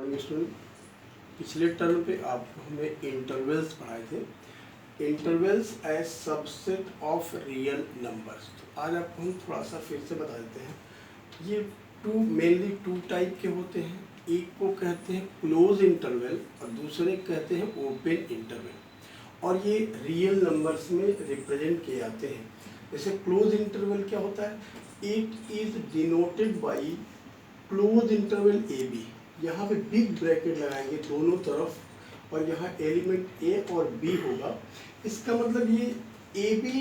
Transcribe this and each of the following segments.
Morning student. पिछले term पे आपको हमने इंटरवल्स पढ़ाए थे, intervals as subset of real numbers. तो आज आपको हम थोड़ा सा फिर से बता देते हैं। ये मेनली टू टाइप के होते हैं। एक को कहते हैं क्लोज इंटरवल और दूसरे कहते हैं ओपन इंटरवल, और ये रियल नंबर्स में रिप्रेजेंट किए जाते हैं। जैसे क्लोज इंटरवल क्या होता है, it is denoted by close interval a b. यहाँ पे बिग ब्रैकेट लगाएंगे दोनों तरफ और यहाँ एलिमेंट ए और बी होगा। इसका मतलब ये ए बी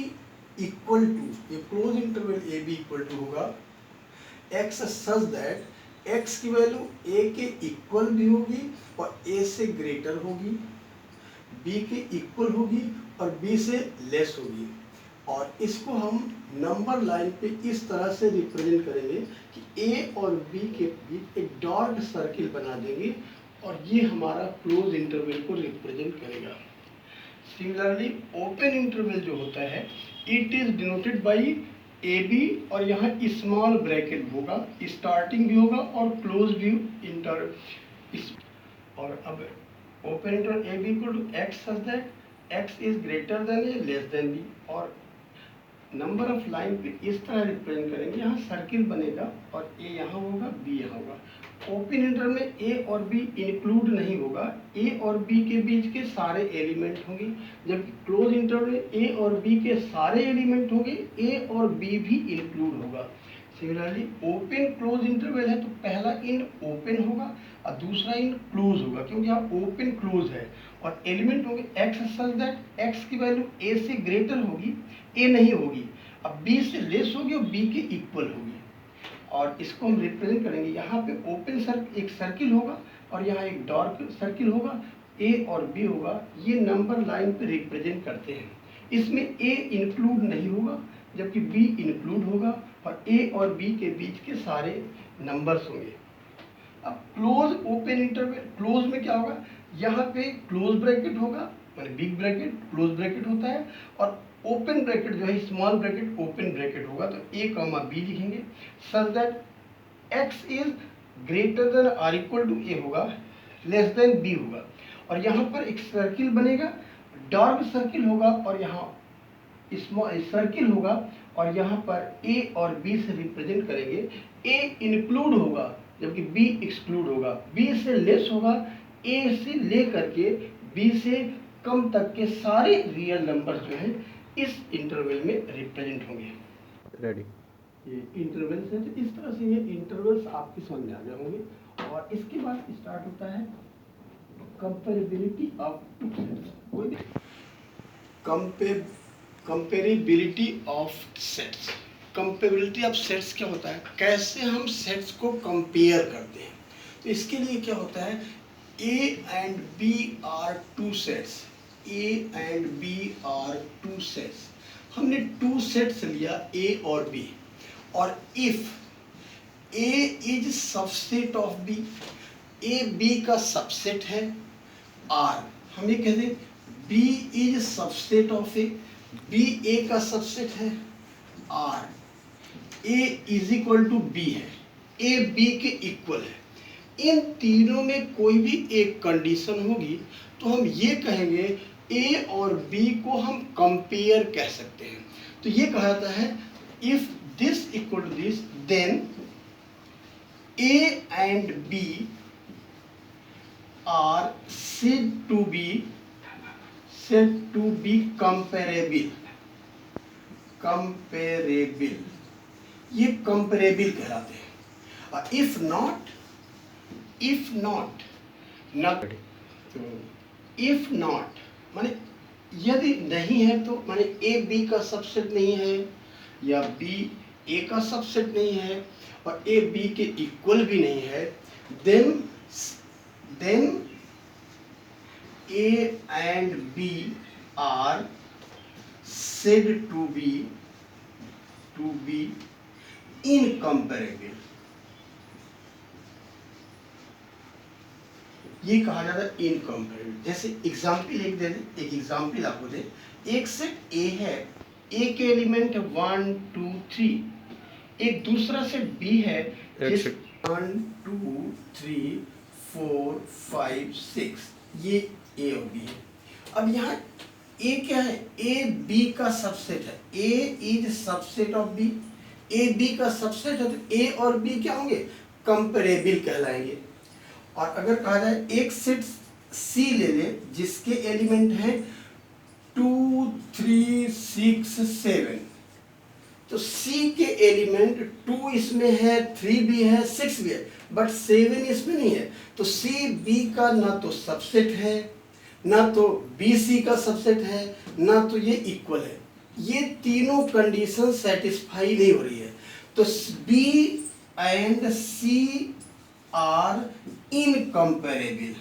इक्वल टू, ये close interval a b equal to होगा एक्स सच दैट एक्स की वैल्यू ए के इक्वल भी होगी और ए से ग्रेटर होगी, बी के इक्वल होगी और बी से लेस होगी। और इसको हम नंबर लाइन पे इस तरह से रिप्रेजेंट करेंगे कि ए और बी के बीच एक डार्क सर्किल बना देंगे और ये हमारा क्लोज इंटरवल को रिप्रेजेंट करेगा। सिमिलरली ओपन इंटरवल जो होता है, it is denoted by a b और यहाँ स्मॉल ब्रैकेट होगा, स्टार्टिंग भी होगा और क्लोज भी इंटर। और अब open interval a b equal to x such that x is greater than a less than b, और नंबर ऑफ लाइन पे इस तरह रिप्रेजेंट करेंगे। यहाँ सर्किल बनेगा और ए यहाँ होगा, बी यहाँ होगा। ओपन इंटरवल में ए और बी इंक्लूड नहीं होगा, ए और बी के बीच के सारे एलिमेंट होंगे, जबकि क्लोज इंटरवल में ए और बी के सारे एलिमेंट होंगे, ए और बी भी इंक्लूड होगा। सिमिलरली ओपन क्लोज इंटरवल है तो पहला इन ओपन होगा और दूसरा इन क्लोज होगा, क्योंकि यहाँ ओपन क्लोज है और एलिमेंट होंगे एक्स सच दैट एक्स की वैल्यू ए से ग्रेटर होगी, ए नहीं होगी, अब बी से लेस होगी और बी के इक्वल होगी। और इसको हम रिप्रेजेंट करेंगे, यहाँ पे ओपन एक सर्किल होगा और यहाँ एक डार्क सर्किल होगा, ए और बी होगा। ये नंबर लाइन पे रिप्रेजेंट करते हैं। इसमें ए इंक्लूड नहीं होगा जबकि बी इंक्लूड होगा और ए और बी के बीच के सारे नंबर्स होंगे। अब क्लोज ओपन इंटरवल, क्लोज में क्या होगा, यहाँ पे क्लोज ब्रैकेट होगा, माने बिग ब्रैकेट क्लोज ब्रैकेट होता है, और ओपन ब्रैकेट जो है स्मॉल ब्रैकेट ओपन ब्रैकेट होगा। तो ए कॉमा बी लिखेंगे such that x is greater than or equal to a होगा, लेस देन बी होगा। और यहाँ पर एक सर्किल बनेगा, डार्क सर्किल होगा और यहाँ स्मॉल सर्किल होगा और यहाँ पर ए और बी से रिप्रेजेंट करेंगे। ए इंक्लूड होगा जबकि बी एक्सक्लूड होगा, बी से लेस होगा, ए से ले करके बी से कम तक के सारे रियल नंबर जो हैं इस इंटरवल में रिप्रेजेंट होंगे। रेडी। ये इंटरवल्स हैं, तो इस तरह से ये इंटरवल्स आपके समझ में आ गए होंगे। और इसके बाद स्टार्ट होता है comparability of two sets. Comparability of sets, comparability of sets क्या होता है, कैसे हम सेट्स को कंपेयर करते हैं। तो इसके लिए क्या होता है, A and B are two sets, A and B are two sets. हमने टू सेट्स लिया ए और बी, और if A is subset of B, A B का सबसेट है, आर हम ये कहते हैं B is subset of A, B A का सबसेट है, or A is equal to B है, ए बी के इक्वल है। इन तीनों में कोई भी एक कंडीशन होगी तो हम ये कहेंगे ए और बी को हम कंपेयर कह सकते हैं। तो ये कहा जाता है if this equal to this then a and B are said to be comparable, ये comparable कहलाते हैं। if not माने यदि नहीं है तो माने ए बी का सबसेट नहीं है या बी ए का सबसेट नहीं है और ए बी के इक्वल भी नहीं है, then A and B are said to be incomparable। ये कहा जाता है इनकम्पेरेबल। जैसे एग्जाम्पल एक दे दे, एक एग्जाम्पल आपको दे, एक सेट ए है, ए के एलिमेंट है 1 2 3, एक दूसरा सेट बी है 1 2 3 4 5 6 ये ए और बी है। अब यहाँ ए क्या है, ए बी का सबसेट है, A is subset of B, A B का सबसेट है तो ए और बी क्या होंगे, कंपेरेबल कहलाएंगे। और अगर कहा जाए एक सेट सी ले ले जिसके एलिमेंट हैं 2 3 6 7, तो C के एलिमेंट 2 इसमें है, 3 भी है, 6 भी है, बट 7 इसमें नहीं है, तो C B का ना तो सबसेट है, ना तो B C का सबसेट है, ना तो ये इक्वल है। ये तीनों कंडीशन सेटिस्फाई नहीं हो रही है, तो B and C are incomparable,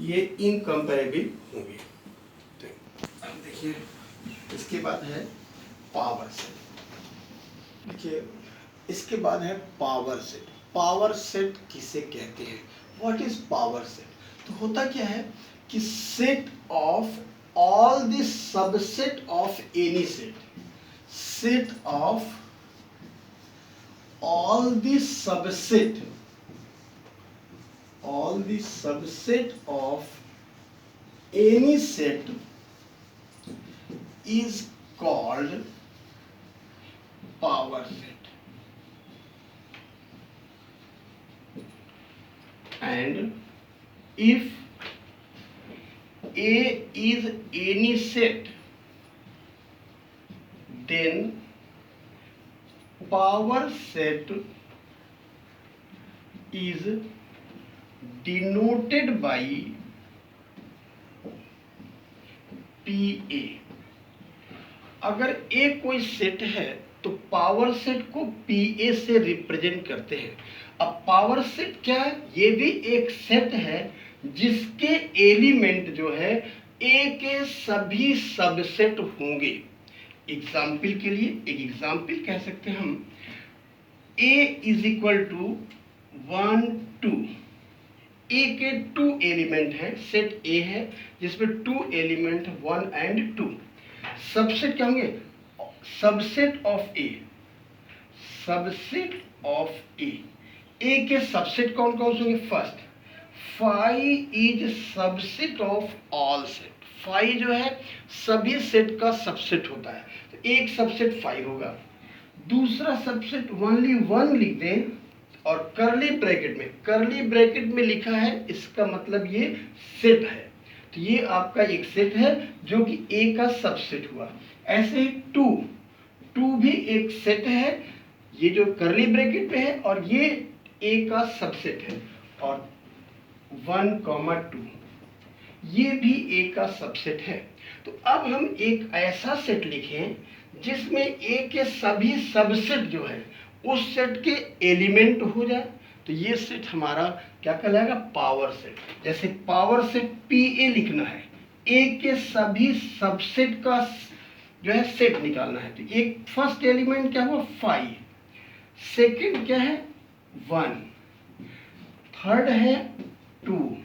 ये इनकम्पेरेबल होंगे। अब देखिए इसके बाद है पावर सेट। देखिए इसके बाद है पावर सेट। पावर सेट किसे कहते हैं, व्हाट इज पावर सेट? तो होता क्या है कि set of all the subset of any set, set of all the subset of any set is called power set, and if A is any set, then power set is denoted by PA। अगर A कोई set है तो power set को PA से represent करते हैं। अब power set क्या है, ये भी एक सेट है जिसके एलिमेंट जो है A के सभी सबसेट होंगे। एग्जाम्पल के लिए एक एग्जाम्पल कह सकते हैं हम, A is equal to 1 2, A के 2 एलिमेंट हैं, सेट A है जिसमें 2 एलिमेंट 1 एंड 2। सबसेट क्या होंगे, subset of A, subset of A, A के सबसेट कौन कौन से होंगे, first 5 is subset of all set, 5 जो है सभी सेट का सबसेट होता है, तो एक सबसेट 5 होगा। दूसरा सबसेट ओनली 1 लिख दें और करली ब्रैकेट में लिखा है, इसका मतलब ये सेट है, तो ये आपका एक सेट है जो कि A का सबसेट हुआ। ऐसे ही 2 भी एक सेट है, ये जो करली ब्रैकेट में है और ये A का सबसेट है। और 1 2 ये भी A का सबसेट है। तो अब हम एक ऐसा सेट लिखें जिसमें A के सभी सबसेट जो है उस सेट के एलिमेंट हो जाए, तो ये सेट हमारा क्या कहलाएगा, पावर सेट। जैसे पावर सेट PA लिखना है, A के सभी सबसेट का जो है सेट निकालना है, तो एक फर्स्ट एलिमेंट क्या हुआ 5, सेकंड क्या है 1, थर्ड है 2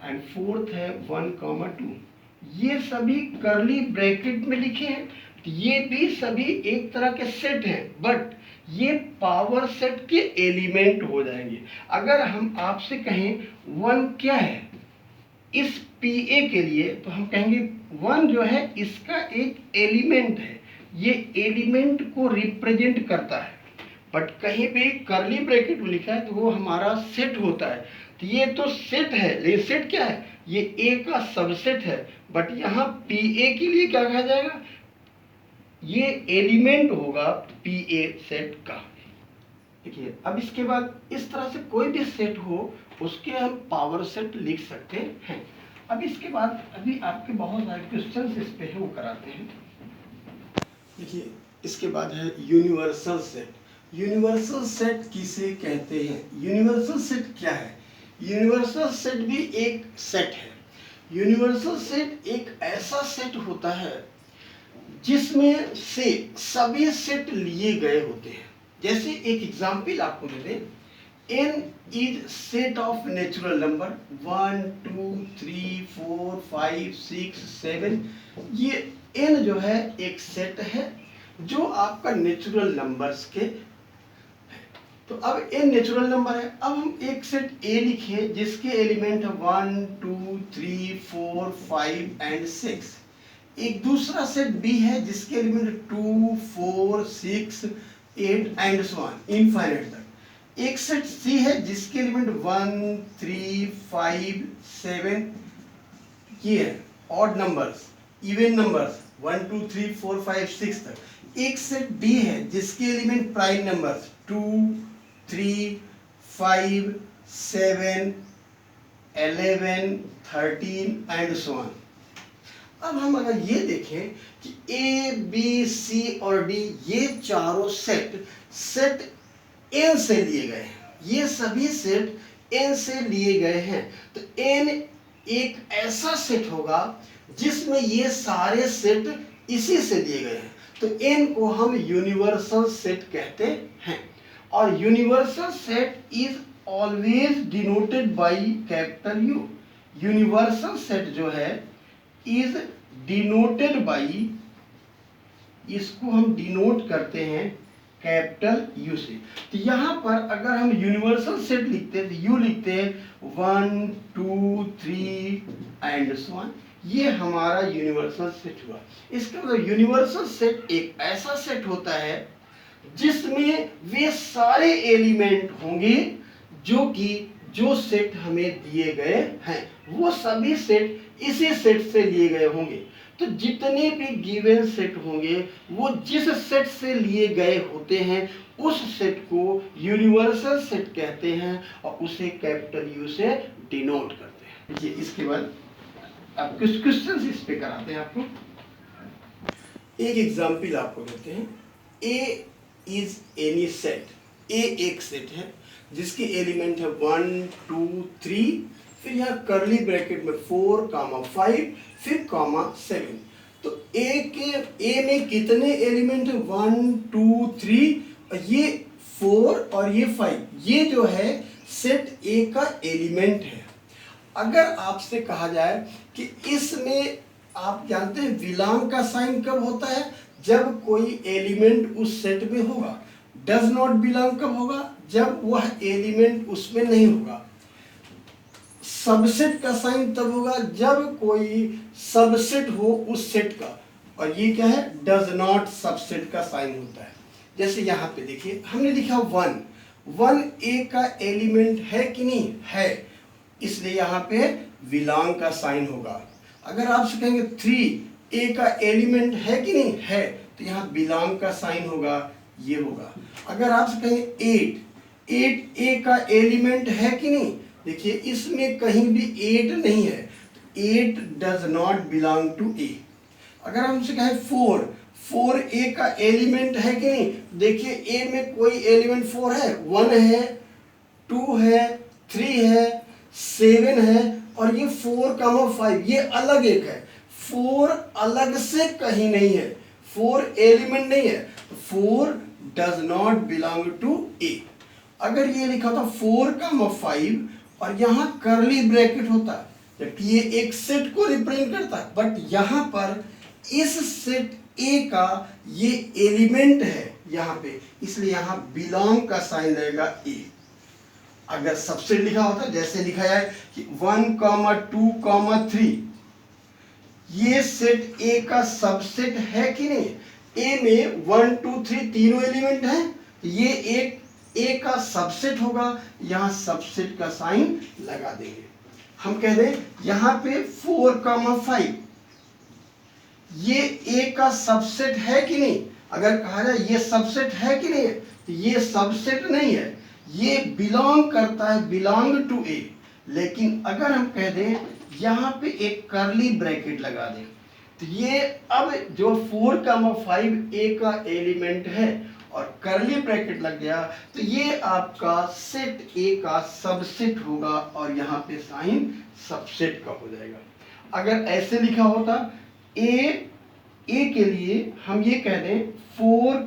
एंड फोर्थ है 1 2। ये सभी करली ब्रैकेट में लिखे हैं, तो ये भी सभी एक तरह के सेट हैं, बट ये पावर सेट के एलिमेंट हो जाएंगे। अगर हम आपसे कहें 1 क्या है इस PA के लिए, तो हम कहेंगे 1 जो है इसका एक एलिमेंट है, ये एलिमेंट को रिप्रेजेंट करता है। बट कहीं भी करली ब्रैकेट में लिखा है तो वो हमारा सेट होता है, तो ये तो सेट है, लेकिन सेट क्या है, ये A का सबसेट है, बट यहाँ PA के लिए क्या कहा जाएगा, ये एलिमेंट होगा PA सेट का। देखिए अब इसके बाद इस तरह से कोई भी सेट हो उसके हम पावर सेट लिख सकते हैं। अब इसके बाद अभी आपके बहुत सारे क्वेश्चंस इस पे है वो कराते हैं। देखिए इसके बाद है यूनिवर्सल सेट। यूनिवर्सल सेट किसे कहते हैं, यूनिवर्सल सेट क्या है, यूनिवर्सल सेट भी एक सेट है। यूनिवर्सल सेट एक ऐसा सेट होता है जिसमें से सभी सेट लिए गए होते हैं। जैसे एक एग्जाम्पल आपको दे दें, n is set of natural number 1 2 3 4 5 6 7। ये n जो है एक सेट है जो आपका नेचुरल नंबर्स के है। तो अब ए नेचुरल नंबर है। अब हम एक सेट ए लिखे जिसके एलिमेंट है 1 2 3 4 5 एंड 6। एक दूसरा सेट बी है जिसके element 2 4 6 8 and so on infinite तक। एक सेट सी है जिसके एलिमेंट 1 3 5 7 ये है ऑड नंबर्स, इवन नंबर्स 1 2 3 4 5 6 तक। एक सेट डी है जिसके element prime numbers 2 3 5 7 11 13 and so on. अब हम अगर ये देखें कि ए बी सी और डी ये चारों सेट एन से लिए गए हैं, ये सभी सेट एन से लिए गए हैं। तो एन एक ऐसा सेट होगा जिसमें ये सारे सेट इसी से लिए गए हैं। तो एन को हम यूनिवर्सल सेट कहते हैं। और universal set is always denoted by capital you. Universal set जो है इज डिनोटेड बाई, इसको हम डिनोट करते हैं कैपिटल यू से। तो यहां पर अगर हम यूनिवर्सल सेट लिखते हैं तो यू लिखते हैं 1 2 3 एंड सो ऑन। ये हमारा यूनिवर्सल सेट हुआ। इसका मतलब यूनिवर्सल सेट एक ऐसा सेट होता है जिसमें वे सारे एलिमेंट होंगे जो सेट हमें दिए गए हैं, वो सभी सेट इसी सेट से लिए गए होंगे। तो जितने भी गिवन सेट होंगे वो जिस सेट से लिए गए होते हैं उस सेट को यूनिवर्सल सेट कहते हैं और उसे कैपिटल यू से डिनोट करते हैं। देखिए इसके बाद अब कुछ क्वेश्चंस इस पे कराते हैं आपको। एक एग्जांपल आपको देते हैं। ए इज एनी सेट, ए एक सेट है जिसके एलिमेंट है 1 2 3, फिर यहाँ करली ब्रैकेट में 4 5 फिर 7। तो ए में कितने एलिमेंट है 1 2 3 और ये 4 और ये 5, ये जो है सेट ए का एलिमेंट है। अगर आपसे कहा जाए कि इसमें आप जानते हैं बिलोंग का साइन कब होता है, जब कोई एलिमेंट उस सेट में होगा। डज नॉट बिलोंग कब होगा, जब वह एलिमेंट उसमें नहीं होगा। सबसेट का साइन तब होगा जब कोई सबसेट हो उस सेट का, और ये क्या है, डज नॉट सबसेट का साइन होता है। जैसे यहाँ पे देखिए हमने लिखा 1 ए का एलिमेंट है कि नहीं है, इसलिए यहाँ पे बिलोंग का साइन होगा। अगर आपसे कहेंगे 3 ए का एलिमेंट है कि नहीं है, तो यहाँ बिलोंग का साइन होगा, ये होगा। अगर आपसे कहेंगे 8 ए का एलिमेंट है कि नहीं, देखिए इसमें कहीं भी 8 नहीं है, 8 डज नॉट बिलोंग टू ए। अगर हमसे कहें 4 ए का एलिमेंट है कि नहीं, देखिए ए में कोई एलिमेंट 4 है, 1 है 2 है 3 है 7 है और ये 4 5 ये अलग एक है। 4 अलग से कहीं नहीं है, 4 एलिमेंट नहीं है, 4 डज नॉट बिलोंग टू ए। अगर ये लिखा था 4 5 और यहाँ करली ब्रैकेट होता, जबकि ये एक सेट को रिप्रेजेंट करता है, बट यहाँ पर इस सेट ए का ये एलिमेंट है यहाँ पे, इसलिए यहाँ बिलोंग का साइन रहेगा ए। अगर सबसेट लिखा होता जैसे लिखा है कि 1 2 3, ये सेट ए का सबसेट है कि नहीं, ए में 1 2 3 तीनों एलिमेंट हैं, ये एक ए का सबसेट होगा, यहाँ सबसेट का साइन लगा देंगे। हम कह दें यहाँ पे 4 5 ये ए का सबसेट है कि नहीं। अगर कहा जाए ये सबसेट है कि नहीं, तो ये सबसेट नहीं है, ये बिलोंग करता है, बिलोंग टू ए। लेकिन अगर हम कह दें यहाँ पे एक करली ब्रैकेट लगा दें, तो ये अब जो 4 5 ए का एलिमेंट है और करली ब्रैकेट लग गया, तो ये आपका सेट ए का सबसेट होगा और यहाँ पे साइन सबसेट का हो जाएगा। अगर ऐसे लिखा होता ए के लिए हम ये कह दें 4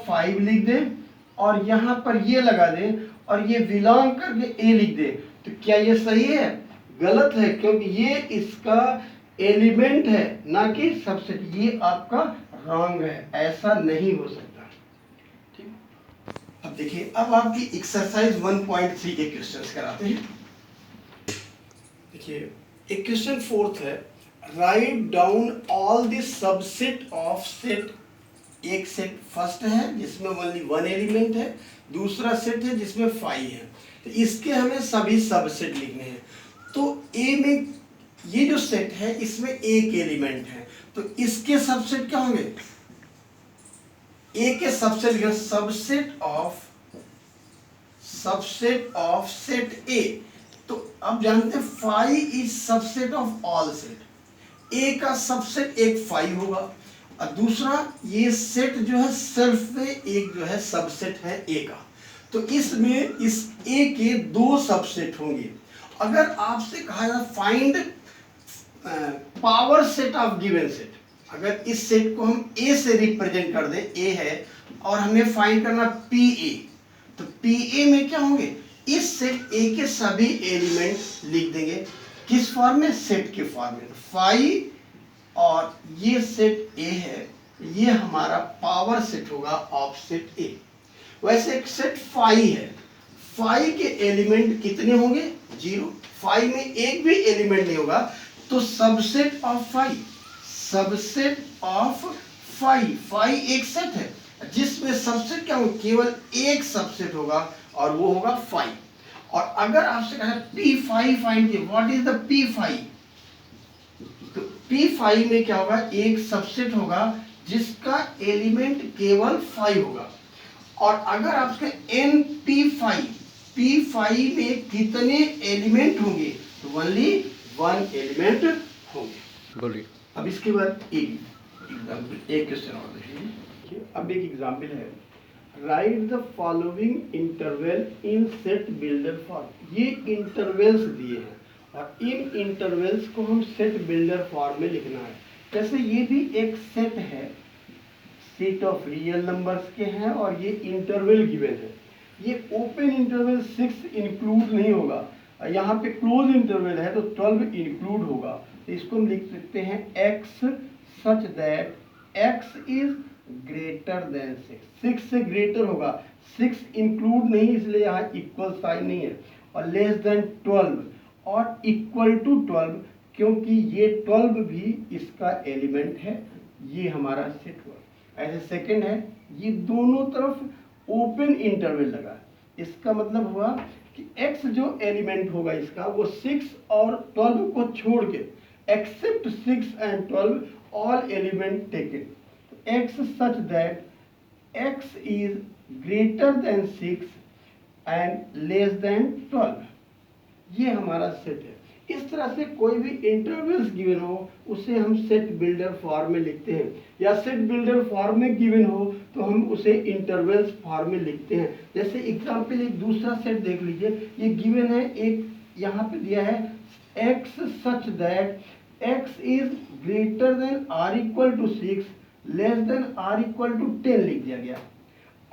5 लिख दें और यहाँ पर ये लगा दें और ये बिलोंग करके ए लिख दें, तो क्या ये सही है? गलत है, क्योंकि ये इसका एलिमेंट है ना कि सबसेट। ये आपका रॉन्ग है, ऐसा नहीं हो सकता। ठीक। अब देखिए, अब आपकी एक्सरसाइज 1.3 के क्वेश्चंस कराते हैं। देखिए, एक क्वेश्चन फोर्थ है, write down all the subset of set. एक सेट फर्स्ट है जिसमें ओनली वन एलिमेंट है, दूसरा सेट है जिसमें 5 है, तो इसके हमें सभी सबसेट लिखने हैं। तो ए में ये जो सेट है इसमें एक एलिमेंट है, तो इसके सबसेट क्या होंगे? ए के subset, subset of set A. तो अब जानते हैं 5 is subset of all set. A का सबसेट एक 5 होगा, और दूसरा ये सेट जो है सेल्फ में एक जो है सबसेट है ए का। तो इसमें इस ए के दो सबसेट होंगे। अगर आपसे कहा जाए find power set of given set, अगर इस सेट को हम ए से रिप्रेजेंट कर दें, ए है और हमें फाइंड करना पी ए, तो पी ए में क्या होंगे? इस सेट ए के सभी एलिमेंट लिख देंगे। किस फॉर्म में? सेट के फॉर्म में। 5 और ये सेट ए है, ये हमारा पावर सेट होगा ऑफ सेट ए। वैसे एक सेट 5 है, 5 के एलिमेंट कितने होंगे? 0। 5 में एक भी एलिमेंट नहीं होगा, तो सबसेट ऑफ 5, सबसेट ऑफ 5 एक सेट है जिसमें सबसेट क्या होगा? केवल एक सबसेट होगा और वो होगा 5। और अगर आपसे कहा P5 फाइंड कीजिए, व्हाट इज द P5? तो P5 में क्या होगा? एक सबसेट होगा जिसका एलिमेंट केवल 5 होगा। और अगर आपके NP5, P5 में कितने एलिमेंट होंगे? तो ओनली 1 एलिमेंट होंगे। बोलिए। अब इसके बाद एक क्वेश्चन और देखिए। अब एक एग्जाम्पल है, right the following interval in set builder form. ये इंटरवल्स दिए हैं और इन इंटरवल्स को हम सेट बिल्डर फॉर्म में लिखना है। जैसे ये भी एक सेट है, सेट ऑफ रियल नंबर्स के हैं और ये इंटरवल गिवन है। ये ओपन इंटरवल 6 इंक्लूड नहीं होगा, यहाँ पे क्लोज इंटरवल है तो 12 इंक्लूड होगा। तो इसको हम लिख सकते हैं x such that x is greater then 6 से ग्रेटर होगा, 6 इंक्लूड नहीं इसलिए यहाँ इक्वल साइन नहीं है, और लेस देन 12 और इक्वल टू 12 क्योंकि ये 12 भी इसका एलिमेंट है। ये हमारा सेट हुआ। ऐसे सेकंड है, ये दोनों तरफ ओपन इंटरवल लगा, इसका मतलब हुआ कि x जो एलिमेंट होगा इसका वो 6 और 12 को छोड़ के, except 6 and 12 all element taken, x such that x is greater than 6 and less than 12, ये हमारा सेट है। इस तरह से कोई भी इंटरवल्स गिवन हो उसे हम सेट बिल्डर फॉर्म में लिखते हैं, या सेट बिल्डर फॉर्म में गिवन हो तो हम उसे इंटरवल्स फॉर्म में लिखते हैं। जैसे एग्जांपल एक दूसरा सेट देख लीजिए, ये गिवन है, एक यहाँ पे दिया है x such that x is greater than or equal to 6 less than or equal to 10 लिख दिया गया।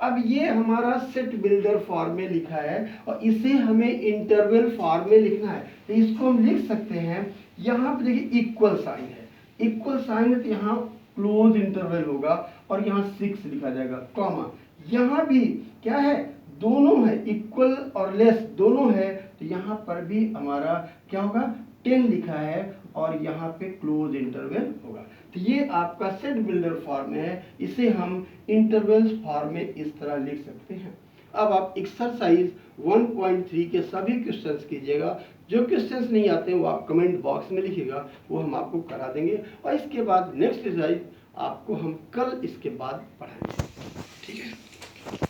अब ये हमारा सेट बिल्डर फॉर्म में लिखा है और इसे हमें इंटरवल फॉर्म में लिखना है। तो इसको हम लिख सकते हैं, यहाँ पे देखिए इक्वल साइन है, इक्वल साइन है तो यहाँ क्लोज इंटरवल होगा और यहाँ 6 लिखा जाएगा, कॉमा। यहाँ भी क्या है? दोनों है, इक्वल और लेस दोनों है, तो यहाँ पर भी हमारा क्या होगा? 10 लिखा है और यहाँ पे क्लोज इंटरवल होगा। तो ये आपका सेट बिल्डर फॉर्म है, इसे हम इंटरवल्स फॉर्म में इस तरह लिख सकते हैं। अब आप एक्सरसाइज 1.3 के सभी क्वेश्चंस कीजिएगा। जो क्वेश्चंस नहीं आते हैं वो आप कमेंट बॉक्स में लिखिएगा, वो हम आपको करा देंगे। और इसके बाद नेक्स्ट एक्सरसाइज आपको हम कल इसके बाद पढ़ाएंगे। ठीक है।